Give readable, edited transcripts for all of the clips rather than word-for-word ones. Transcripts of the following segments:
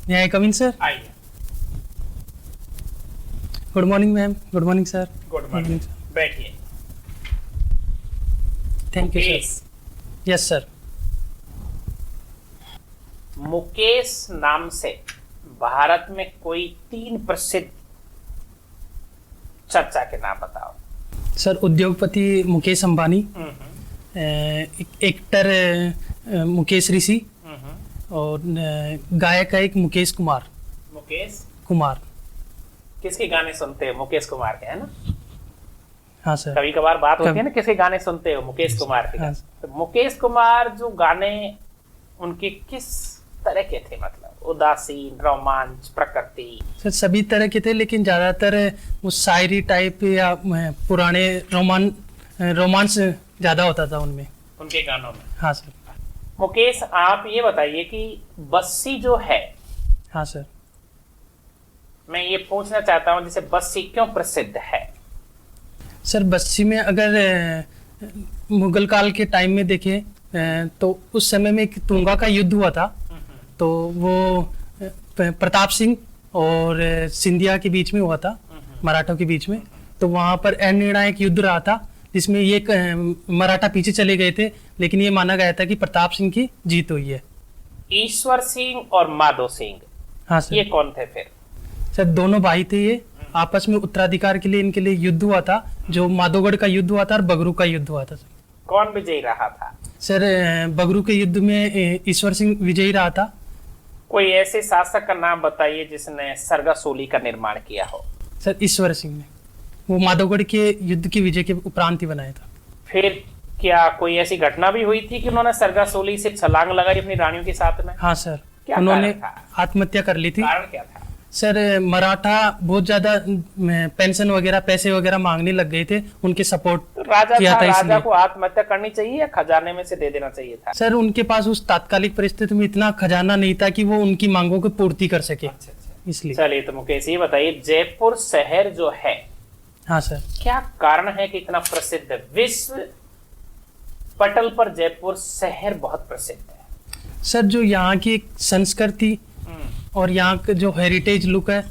May I come in, sir? आइए। Good morning, ma'am. Good morning, sir. Good morning. बैठिए। Thank you, Mukesh. sir. Yes, sir. Mukesh नाम से भारत में कोई 3 प्रसिद्ध चर्चा के नाम बताओ। सर उद्योगपति मुकेश अंबानी, एक्टर मुकेश ऋषि और गायक है एक मुकेश कुमार। मुकेश कुमार। किसके गाने सुनते हो? मुकेश कुमार के, है ना? हाँ सर। कभी कभार बात होती है ना, किसके गाने सुनते हो? मुकेश कुमार के। हाँ। तो मुकेश कुमार जो गाने उनके किस तरह के थे? मतलब उदासीन, रोमांच, प्रकृति? सर सभी तरह के थे, लेकिन ज्यादातर वो शायरी टाइप या पुराने रोमांस ज्यादा होता था उनमें, उनके गानों में। हाँ सर। मुकेश, आप ये बताइए कि बस्सी जो है, हाँ सर। मैं ये पूछना चाहता हूँ जैसे बस्सी क्यों प्रसिद्ध है? सर बस्सी में अगर मुगल काल के टाइम में देखें तो उस समय में एक तुंगा का युद्ध हुआ था, तो वो प्रताप सिंह और सिंधिया के बीच में हुआ था, मराठों के बीच में। तो वहाँ पर निर्णायक युद्ध रहा था, जिसमें ये मराठा पीछे चले गए थे, लेकिन ये माना गया था कि प्रताप सिंह की जीत हुई है। ईश्वर सिंह और माधो सिंह, हाँ सर। ये कौन थे फिर? सर दोनों भाई थे, ये आपस में उत्तराधिकार के लिए इनके लिए युद्ध हुआ था, जो माधोगढ़ का युद्ध हुआ था और बगरू का युद्ध हुआ था। कौन विजयी रहा था? सर बगरू के युद्ध में ईश्वर सिंह विजयी रहा था। कोई ऐसे शासक का नाम बताइए जिसने सरगासोली का निर्माण किया हो। सर ईश्वर सिंह ने, वो माधोगढ़ के युद्ध की विजय के उपरांत ही बनाया था। फिर क्या कोई ऐसी घटना भी हुई थी कि उन्होंने सरगासोली से छलांग लगाई अपनी रानियों के साथ में? हाँ सर। क्या उन्होंने कारण था? आत्महत्या कर ली थी। कारण क्या था? सर मराठा बहुत ज्यादा पेंशन वगैरह, पैसे वगैरह मांगने लग गए थे, उनके सपोर्ट तो राजा किया था, था राजा इसलिए। को आत्महत्या करनी चाहिए या खजाने में से दे देना चाहिए था? सर उनके पास उस तात्कालिक परिस्थिति में इतना खजाना नहीं था कि वो उनकी मांगों को पूर्ति कर सके, अच्छा। इसलिए। चलिए, तो मुकेश ये बताइए, जयपुर शहर जो है, हाँ सर। क्या कारण है कि इतना प्रसिद्ध है? विश्व पटल पर जयपुर शहर बहुत प्रसिद्ध है। सर जो यहाँ की एक संस्कृति और यहाँ का जो हेरिटेज लुक है,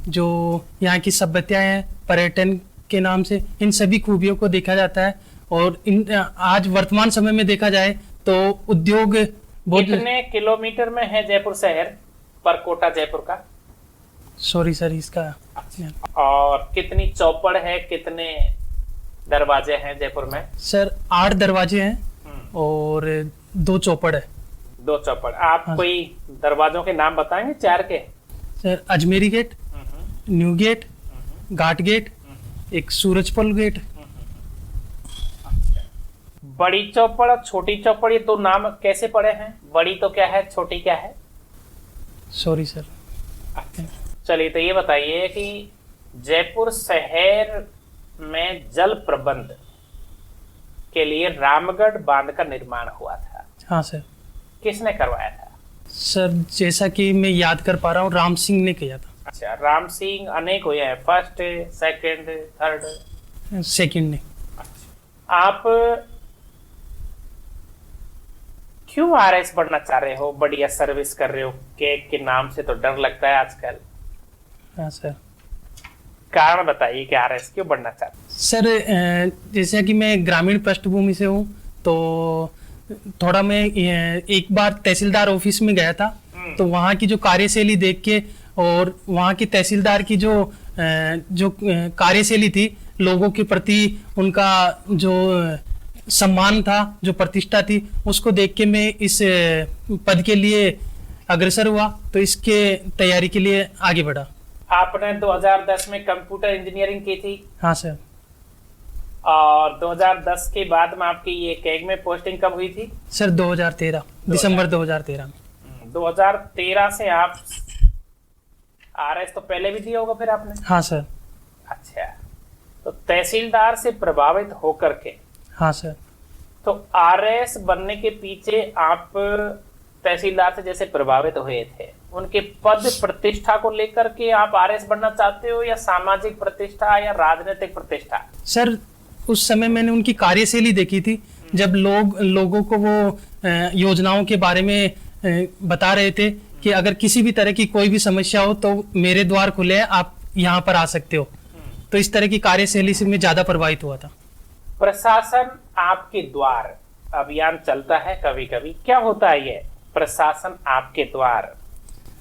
जो यहाँ की सभ्यता है, पर्यटन के नाम से इन सभी खूबियों को देखा जाता है। और इन आज वर्तमान समय में देखा जाए तो उद्योग बहुत। कितने किलोमीटर में है जयपुर शहर पर कोटा जयपुर का? सॉरी सर इसका। और कितनी चौपड़ है, कितने दरवाजे हैं जयपुर में? सर 8 दरवाजे हैं और 2 चौपड़ है। 2 चौपड़। आप हाँ। कोई दरवाजों के नाम बताएंगे 4 के? Sir Ajmeri gate, new gate, Ghat gate, एक सूरजपल गेट। बड़ी चौपड़ और छोटी चौपड़, ये 2 नाम कैसे पड़े हैं? बड़ी तो क्या है, छोटी क्या है? Sorry sir. चलिए, तो ये बताइए कि जयपुर शहर में जल प्रबंध के लिए रामगढ़ बांध का निर्माण हुआ था। हाँ सर। किसने करवाया था? सर जैसा कि मैं याद कर पा रहा हूँ, राम सिंह ने किया था। अच्छा, राम सिंह अनेक हुए हैं, फर्स्ट, सेकंड, थर्ड? सेकंड ने। आप क्यों आरएस बनना चाह रहे हो? बढ़िया सर्विस कर रहे हो, केक के नाम से तो डर लगता है आजकल। हाँ सर। कारण बताइए कि आरएस क्यों बनना चाहते हैं? सर जैसा कि मैं ग्रामीण पृष्ठभूमि से हूँ, तो थोड़ा मैं एक बार तहसीलदार ऑफिस में गया था, तो वहाँ की जो कार्यशैली देख के और वहाँ की तहसीलदार की जो कार्यशैली थी, लोगों के प्रति उनका जो सम्मान था, जो प्रतिष्ठा थी, उसको देख के मैं इस पद के लिए अग्रसर हुआ, तो इसके तैयारी के लिए आगे बढ़ा। आपने 2010 में कंप्यूटर इंजीनियरिंग की थी। हाँ सर। और 2010 के बाद में आपकी ये कैग में पोस्टिंग कब हुई थी? सर 2013, दिसंबर 2013 में। 2013 से आप आरएस तो पहले भी दिया होगा फिर आपने? हाँ सर। अच्छा, तो तहसीलदार से प्रभावित होकर के, हाँ सर। तो आरएस बनने के पीछे आप तहसीलदार से जैसे प्रभावित हुए थे, उनके पद प्रतिष्ठा को लेकर के आप आरएस बनना चाहते हो, या सामाजिक प्रतिष्ठा या राजनीतिक प्रतिष्ठा? सर उस समय मैंने उनकी कार्यशैली देखी थी, जब लोगों को वो योजनाओं के बारे में बता रहे थे कि अगर किसी भी तरह की कोई भी समस्या हो तो मेरे द्वार खुले हैं, आप यहाँ पर आ सकते हो। तो इस तरह की कार्यशैली से मैं ज्यादा प्रभावित हुआ था। प्रशासन आपके द्वार अभियान चलता है कभी कभी, क्या होता है ये प्रशासन आपके द्वार?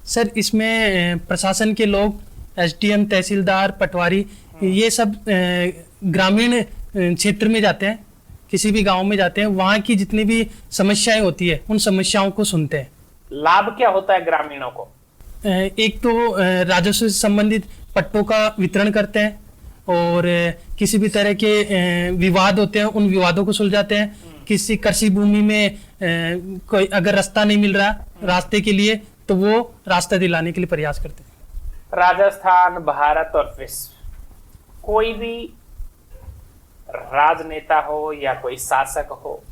सर इसमें प्रशासन के लोग, एसडीएम, तहसीलदार, पटवारी, ये सब ग्रामीण क्षेत्र में जाते हैं, किसी भी गांव में जाते हैं, वहाँ की जितनी भी समस्याएं होती है उन समस्याओं को सुनते हैं। लाभ क्या होता है ग्रामीणों को? एक तो राजस्व से संबंधित पट्टों का वितरण करते हैं, और किसी भी तरह के विवाद होते हैं उन विवादों को सुलझाते हैं। किसी कृषि भूमि में कोई अगर रास्ता नहीं मिल रहा रास्ते के लिए, तो वो रास्ता दिलाने के लिए प्रयास करते हैं। राजस्थान, भारत और विश्व, कोई भी राजनेता हो या कोई शासक हो,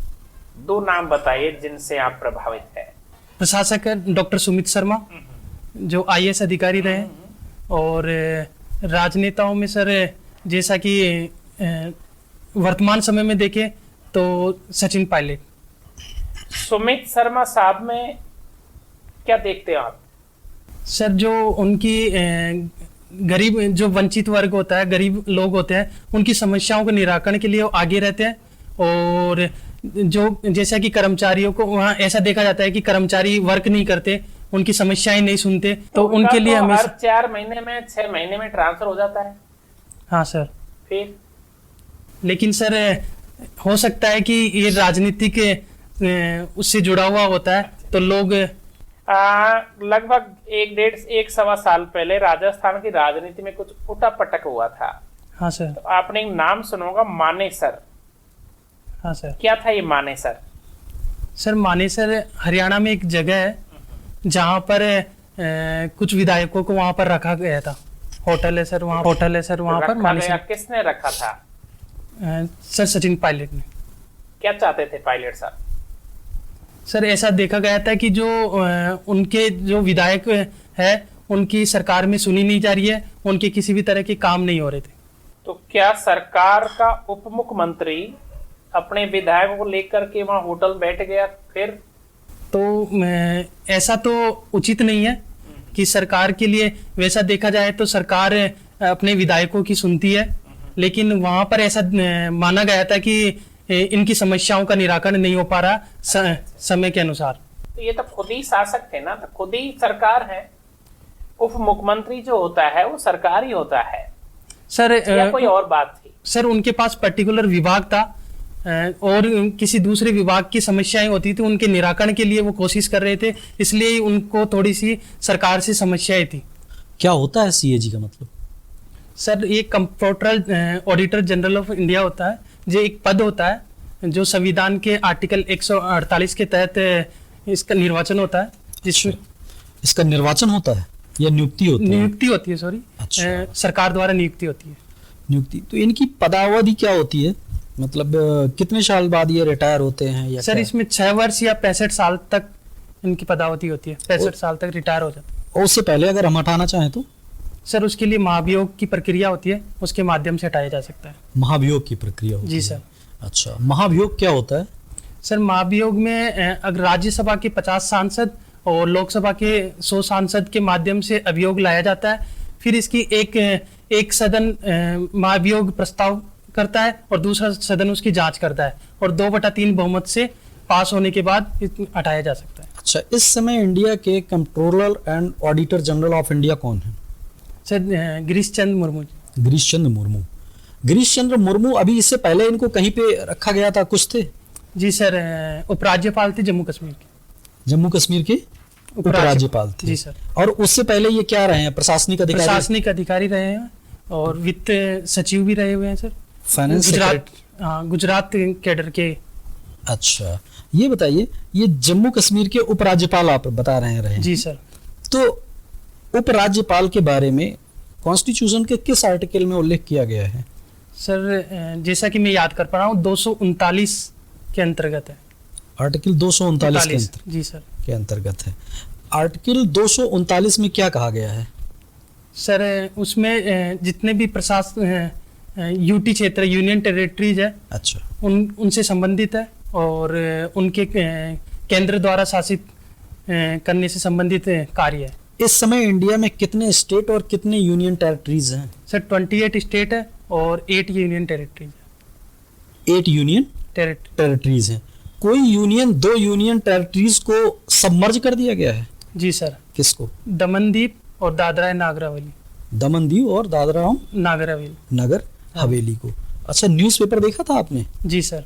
2 नाम बताइए जिनसे आप प्रभावित हैं। प्रशासक डॉक्टर सुमित शर्मा, जो आईएएस अधिकारी रहे, और राजनेताओं में सर जैसा कि वर्तमान समय में देखें तो सचिन पायलट। सुमित शर्मा साहब में क्या देखते हैं आप? सर जो उनकी गरीब, जो वंचित वर्ग होता है, गरीब लोग होते हैं, उनकी समस्याओं के निराकरण के लिए वो आगे रहते हैं। और जो जैसा कि कर्मचारियों को वहाँ ऐसा देखा जाता है कि कर्मचारी वर्क नहीं करते, उनकी समस्याएं नहीं सुनते, तो उनके लिए हमें हर 4 महीने में 6 महीने में ट्रांसफर हो जाता है। हाँ सर। फिर लेकिन सर हो सकता है कि ये राजनीतिक उससे जुड़ा हुआ होता है, तो लोग लगभग 1-1.5-1 साल पहले राजस्थान की राजनीति में कुछ उठापटक हुआ था। हाँ सर। तो आपने एक नाम सुना होगा, मानेसर। हाँ सर। क्या था ये मानेसर? सर मानेसर हरियाणा में एक जगह है जहाँ पर कुछ विधायकों को वहाँ पर रखा गया था। होटल है सर वहाँ, होटल है सर वहाँ पर मानेसर। किसने रखा था? सर सचिन पायलट ने। क्या चाहते थे पायलट साहब? सर ऐसा देखा गया था कि जो उनके जो विधायक है उनकी सरकार में सुनी नहीं जा रही है, उनके किसी भी तरह के काम नहीं हो रहे थे। तो क्या सरकार का उप मुख्यमंत्री अपने विधायकों को लेकर के वहां होटल बैठ गया? फिर तो ऐसा तो उचित नहीं है कि सरकार के लिए वैसा देखा जाए तो सरकार अपने विधायकों की सुनती है, लेकिन वहां पर ऐसा माना गया था कि इनकी समस्याओं का निराकरण नहीं हो पा रहा समय के अनुसार। तो ये तो खुद ही शासक थे ना, तो खुद ही सरकार है। उप मुख्यमंत्री जो होता है वो सरकार ही होता है सर, या कोई और बात थी? सर उनके पास पर्टिकुलर विभाग था और किसी दूसरे विभाग की समस्याएं होती थी, उनके निराकरण के लिए वो कोशिश कर रहे थे, इसलिए उनको थोड़ी सी सरकार से समस्याएं थी। क्या होता है सीएजी का मतलब? सर ये comptroller auditor general of India होता है, जो एक पद होता है जो संविधान के आर्टिकल 148 के तहत इसका निर्वाचन होता है, जिसमें इसका निर्वाचन होता है या नियुक्ति होती है? नियुक्ति होती है, सॉरी। अच्छा। सरकार द्वारा नियुक्ति होती है। नियुक्ति। तो इनकी पदावधि क्या होती है, मतलब कितने साल बाद ये रिटायर होते हैं या सर क्या? इसमें 6 वर्ष या 65 साल तक इनकी पदावधि होती है, 65 साल तक रिटायर हो जाते हैं। और उससे पहले अगर हम हटाना चाहें तो? सर उसके लिए महाभियोग की प्रक्रिया होती है, उसके माध्यम से हटाया जा सकता है। महाभियोग की प्रक्रिया होती जी है? सर। अच्छा, महाभियोग क्या होता है? सर महाभियोग में अगर राज्यसभा के 50 सांसद और लोकसभा के 100 सांसद के माध्यम से अभियोग लाया जाता है, फिर इसकी एक सदन महाभियोग प्रस्ताव करता है और दूसरा सदन उसकी जांच करता है, और 2/3 बहुमत से पास होने के बाद हटाया जा सकता है। अच्छा, इस समय इंडिया के controller and auditor general of India कौन है? सर गिरीश चंद्र मुर्मू। गिरीश चंद्र मुर्मू। गिरीश चंद्र मुर्मू, अभी इससे पहले इनको कहीं पे रखा गया था, कुछ थे? जी सर, उपराज्यपाल थे जम्मू कश्मीर के। जम्मू कश्मीर के उपराज्यपाल थे? जी सर। और उससे पहले ये क्या रहे हैं? प्रशासनिक अधिकारी? प्रशासनिक अधिकारी रहे हैं और वित्त सचिव भी रहे हुए हैं सर। फाइनेंस गुजरात, हाँ गुजरात कैडर के। अच्छा, ये बताइए, ये जम्मू कश्मीर के उपराज्यपाल आप बता रहे हैं? जी सर। तो उपराज्यपाल के बारे में कॉन्स्टिट्यूशन के किस आर्टिकल में उल्लेख किया गया है? सर जैसा कि मैं याद कर पा रहा हूँ 239 के अंतर्गत है। आर्टिकल 239 जी सर के अंतर्गत है। आर्टिकल 239 में क्या कहा गया है? सर उसमें जितने भी प्रशासन यूटी क्षेत्र, यूनियन टेरिटरीज है, अच्छा, उनसे संबंधित है, और उनके केंद्र द्वारा शासित करने से संबंधित कार्य है। इस समय इंडिया में कितने स्टेट और कितने यूनियन टेरिटरीज हैं? सर 28 स्टेट है और 8 यूनियन टेरिटरीज है। 8 यूनियन टेरिटरीज हैं। कोई यूनियन, 2 यूनियन टेरिटरीज को सबमर्ज कर दिया गया है? जी सर। किसको? दमनदीप और दादरा एंड नागर हवेली। दमनदीप और दादरा और नागर हवेली। नगर हवेली को। अच्छा, न्यूज़पेपर देखा था आपने? जी सर।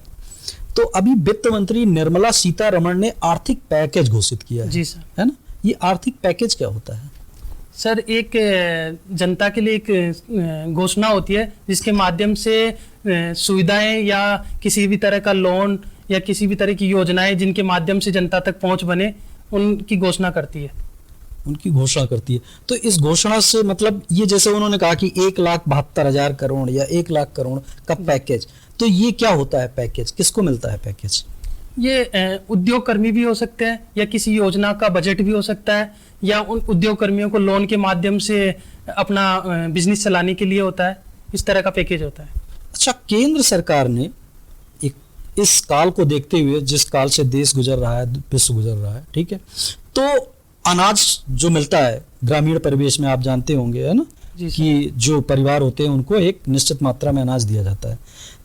तो अभी वित्त मंत्री निर्मला सीतारमण ने आर्थिक पैकेज घोषित किया है। जी सर। है ना? ये आर्थिक पैकेज क्या होता है? सर एक जनता के लिए एक घोषणा होती है जिसके माध्यम से सुविधाएं या किसी भी तरह का लोन या किसी भी तरह की योजनाएं जिनके माध्यम से जनता तक पहुंच बने, उनकी घोषणा करती है। उनकी घोषणा करती है। तो इस घोषणा से मतलब ये, जैसे उन्होंने कहा कि 1,72,000 करोड़ या 1 लाख करोड़ का पैकेज, तो ये क्या होता है पैकेज? किसको मिलता है पैकेज? ये उद्योग कर्मी भी हो सकते हैं या किसी योजना का बजट भी हो सकता है, या उन उद्योग कर्मियों को लोन के माध्यम से अपना बिजनेस चलाने के लिए होता है। इस तरह का पैकेज होता है। अच्छा, केंद्र सरकार ने एक इस काल को देखते हुए, जिस काल से देश गुजर रहा है, विश्व गुजर रहा है, ठीक है, तो अनाज जो मिलता है ग्रामीण परिवेश में, आप जानते होंगे, है ना, कि जो परिवार होते हैं उनको एक निश्चित मात्रा में अनाज दिया जाता है।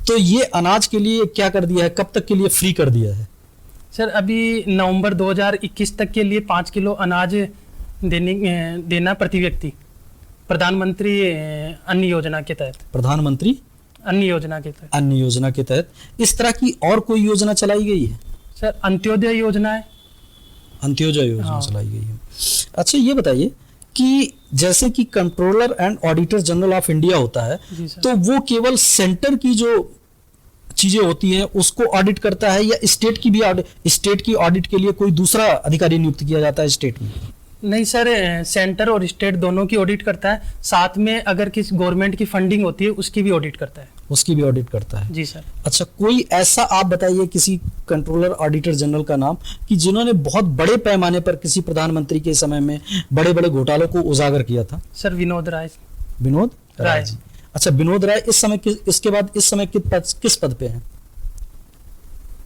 तो ये अनाज के लिए क्या कर दिया है, कब तक के लिए फ्री कर दिया है? सर अभी नवंबर 2021 तक के लिए 5 किलो अनाज देना प्रति व्यक्ति, प्रधानमंत्री अन्न योजना के तहत। प्रधानमंत्री अन्न योजना के तहत। अन्न योजना के तहत इस तरह की और कोई योजना चलाई गई है? सर अंत्योदय योजना है। अंत्योदय योजना चलाई गई है। अच्छा, ये बताइए कि जैसे कि controller and auditor general of India होता है, तो वो केवल सेंटर की जो चीजें होती हैं उसको ऑडिट करता है, या स्टेट की भी स्टेट की ऑडिट के लिए कोई दूसरा अधिकारी नियुक्त किया जाता है स्टेट में? नहीं सर, सेंटर और स्टेट दोनों की ऑडिट करता है। साथ में अगर किसी गवर्नमेंट की फंडिंग होती है उसकी भी ऑडिट करता है। उसकी भी ऑडिट करता है? जी सर। अच्छा, कोई ऐसा आप बताइए किसी कंट्रोलर ऑडिटर जनरल का नाम कि जिन्होंने बहुत बड़े पैमाने पर किसी प्रधानमंत्री के समय में बड़े बड़े घोटालों को उजागर किया था? सर विनोद राय। विनोद राय जी। अच्छा, विनोद राय इस समय इसके बाद इस समय किस पद पे हैं?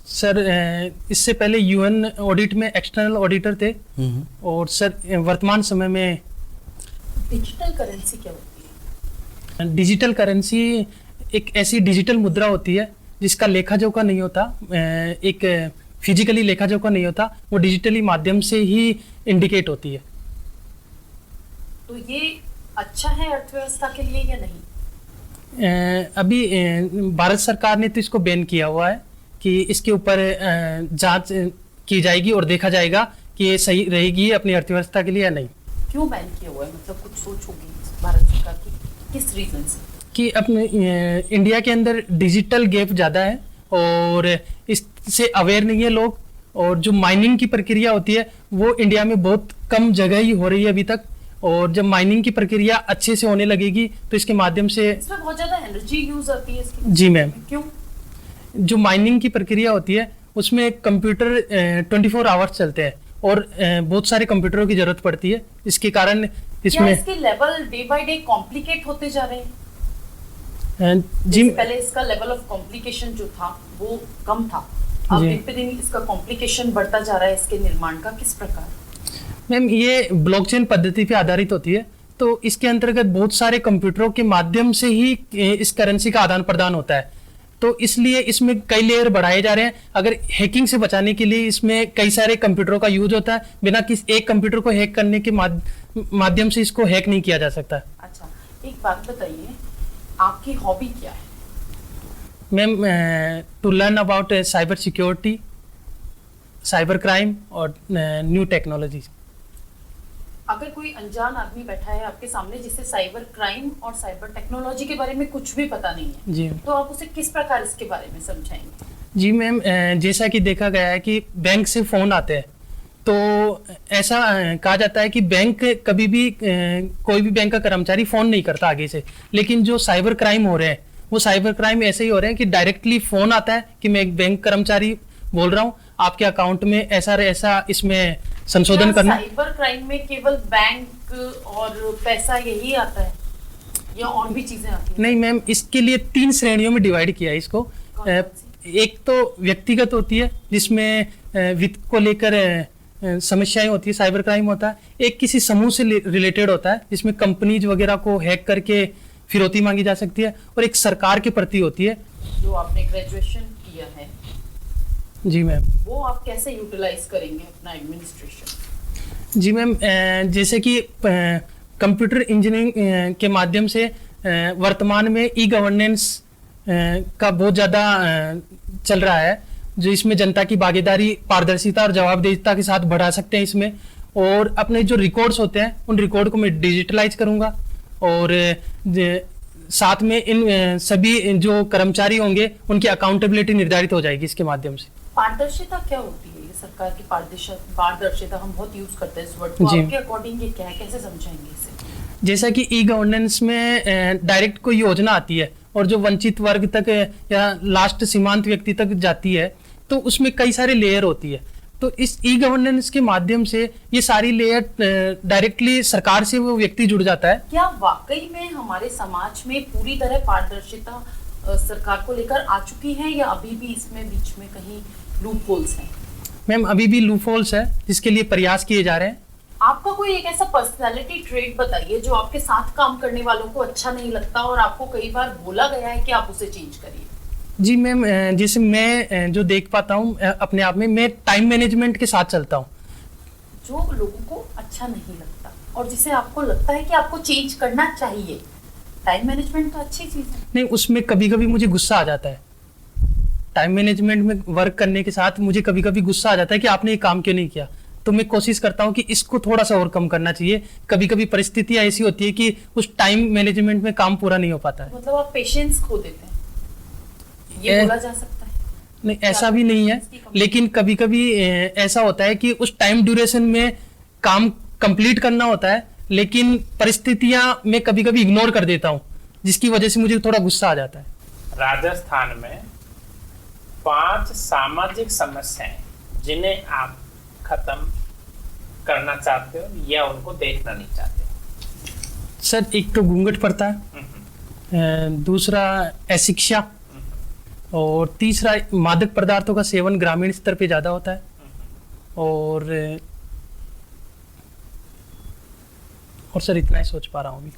सर इससे पहले यूएन ऑडिट में एक्सटर्नल ऑडिटर थे, और सर वर्तमान समय में डिजिटल करेंसी क्या होती है? डिजिटल करेंसी एक ऐसी डिजिटल मुद्रा होती है जिसका लेखा जोखा नहीं होता, एक फिजिकली लेखा जोखा नहीं होता, वो डिजिटली माध्यम से ही इंडिकेट होती है। तो ये अच्छा है अर्थव्यवस्था के लिए या नहीं? अभी भारत सरकार ने तो इसको बैन किया हुआ है कि इसके ऊपर जांच की जाएगी और देखा जाएगा कि ये सही रहेगी अपनी अर्थव्यवस्था के लिए या नहीं। क्यों बैन किया हुआ है? मतलब कुछ सोच होगी भारत सरकार की, किस रीजन से? कि अपने इंडिया के अंदर डिजिटल गैप ज़्यादा है और इससे अवेयर नहीं है लोग, और जो माइनिंग की प्रक्रिया होती है वो इंडिया में बहुत कम जगह ही हो रही है अभी तक, और जब माइनिंग की प्रक्रिया अच्छे से होने लगेगी तो इसके माध्यम से इसमें बहुत ज़्यादा एनर्जी यूज होती है इसकी। जी मैम। क्यों? जो माइनिंग की प्रक्रिया होती है उसमें कंप्यूटर 24 आवर्स चलते हैं और बहुत सारे कंप्यूटरों की जरूरत पड़ती है। इसके कारण इसमें इसके level day by day complicate होते जा रहे हैं? जी पहले इसका लेवल ऑफ कॉम्प्लिकेशन जो था वो कम था, अब दिन पे दिन इसका कॉम्प्लिकेशन बढ़ता जा रहा है। इसके निर्माण का किस प्रकार? मैम ये ब्लॉकचेन पद्धति पे आधारित होती है, तो इसके अंतर्गत बहुत सारे कंप्यूटरों के माध्यम से ही इस करेंसी का आदान प्रदान होता है, तो इसलिए इसमें कई लेयर बढ़ाए जा रहे हैं। अगर हैकिंग से बचाने के लिए इसमें कई सारे कंप्यूटरों का यूज होता है, बिना किसी एक कंप्यूटर को हैक करने के माध्यम से इसको हैक नहीं किया जा सकता। अच्छा, एक बात बताइए, आपकी हॉबी क्या है? Ma'am to learn about cyber security, cyber crime और न्यू टेक्नोलॉजी। अगर कोई अनजान आदमी बैठा है आपके सामने जिसे साइबर क्राइम और साइबर टेक्नोलॉजी के बारे में कुछ भी पता नहीं है, जी, तो आप उसे किस प्रकार इसके बारे में समझाएंगे? जी मैम, जैसा कि देखा गया है कि बैंक से फ़ोन आते हैं, तो ऐसा कहा जाता है कि बैंक कभी भी कोई भी बैंक का कर्मचारी फ़ोन नहीं करता आगे से, लेकिन जो साइबर क्राइम हो रहे हैं वो साइबर क्राइम ऐसे ही हो रहे हैं कि डायरेक्टली फ़ोन आता है कि मैं एक बैंक कर्मचारी बोल रहा हूँ, आपके अकाउंट में ऐसा इसमें संशोधन करना। साइबर क्राइम में केवल बैंक और पैसा यही आता है या और भी चीजें आती हैं? नहीं मैम, इसके लिए 3 श्रेणियों में डिवाइड किया है इसको। एक तो व्यक्तिगत होती है जिसमें वित्त को लेकर समस्याएं होती है, साइबर क्राइम होता है, एक किसी समूह से रिलेटेड होता है जिसमें कंपनीज वगैरह को हैक करके फिरौती मांगी जा सकती है, और एक सरकार के प्रति होती है। जो आपने ग्रेजुएशन किया है जी मैम। वो आप कैसे यूटिलाइज करेंगे अपना एडमिनिस्ट्रेशन? जी मैम, जैसे कि कंप्यूटर इंजीनियरिंग के माध्यम से वर्तमान में ई गवर्नेंस का बहुत ज़्यादा चल रहा है, जो इसमें जनता की भागीदारी, पारदर्शिता और जवाबदेहिता के साथ बढ़ा सकते हैं इसमें। और अपने जो रिकॉर्ड्स होते हैं उन रिकॉर्ड को मैं डिजिटलाइज करूँगा, और साथ में इन सभी जो कर्मचारी होंगे उनकी अकाउंटेबिलिटी निर्धारित हो जाएगी इसके माध्यम से। पारदर्शिता क्या होती है? ये सरकार की पारदर्शिता हम बहुत यूज करते हैं इस वर्ड को, जी। आपके अकॉर्डिंग ये क्या है, कैसे समझाएंगे इसे? जैसा कि ई गवर्नेंस में डायरेक्ट कोई योजना आती है और जो वंचित वर्ग तक या लास्ट सीमांत व्यक्ति तक जाती है, तो उसमें कई सारे लेयर होती है। तो इस ई गवर्नेंस के माध्यम से ये सारी लेयर डायरेक्टली सरकार से वो व्यक्ति जुड़ जाता है। क्या वाकई में हमारे समाज में पूरी तरह पारदर्शिता सरकार को लेकर आ चुकी है, या अभी भी इसमें बीच में कहीं लूप होल्स हैं? मैम, अभी भी लूप होल्स है जिसके लिए प्रयास किए जा रहे हैं। आपका कोई एक ऐसा पर्सनालिटी ट्रेट बताइए जो आपके साथ काम करने वालों को अच्छा नहीं लगता और आपको कई बार बोला गया है कि आप उसे चेंज करिए। जी मैम, जैसे मैं जो देख पाता हूँ अपने आप में, मैं टाइम मैनेजमेंट के साथ चलता हूँ। जो लोगों को अच्छा नहीं लगता और जिसे आपको लगता है कि आपको चेंज करना चाहिए, टाइम मैनेजमेंट तो अच्छी चीज है। नहीं, उसमें कभी कभी मुझे गुस्सा आ जाता है। टाइम मैनेजमेंट में वर्क करने के साथ मुझे कभी कभी गुस्सा आ जाता है कि आपने ये काम क्यों नहीं किया। तो मैं कोशिश करता हूँ कि इसको थोड़ा सा और कम करना चाहिए। कभी कभी परिस्थितियाँ ऐसी होती है कि उस टाइम मैनेजमेंट में काम पूरा नहीं हो पाता है। मतलब आप पेशेंस खो देते हैं, ये बोला जा सकता है? नहीं, ऐसा भी नहीं है, लेकिन कभी कभी ऐसा होता है कि उस टाइम ड्यूरेशन में काम कंप्लीट करना होता है, लेकिन परिस्थितियां मैं कभी कभी इग्नोर कर देता हूं, जिसकी वजह से मुझे थोड़ा गुस्सा आ जाता है। राजस्थान में 5 सामाजिक समस्याएं जिन्हें आप खत्म करना चाहते हो या उनको देखना नहीं चाहते। सर, एक तो घूंघट प्रथा है, दूसरा अशिक्षा, और तीसरा मादक पदार्थों का सेवन ग्रामीण स्तर पे ज्यादा होता है, और सर इतना ही सोच पा रहा हूँ अभी।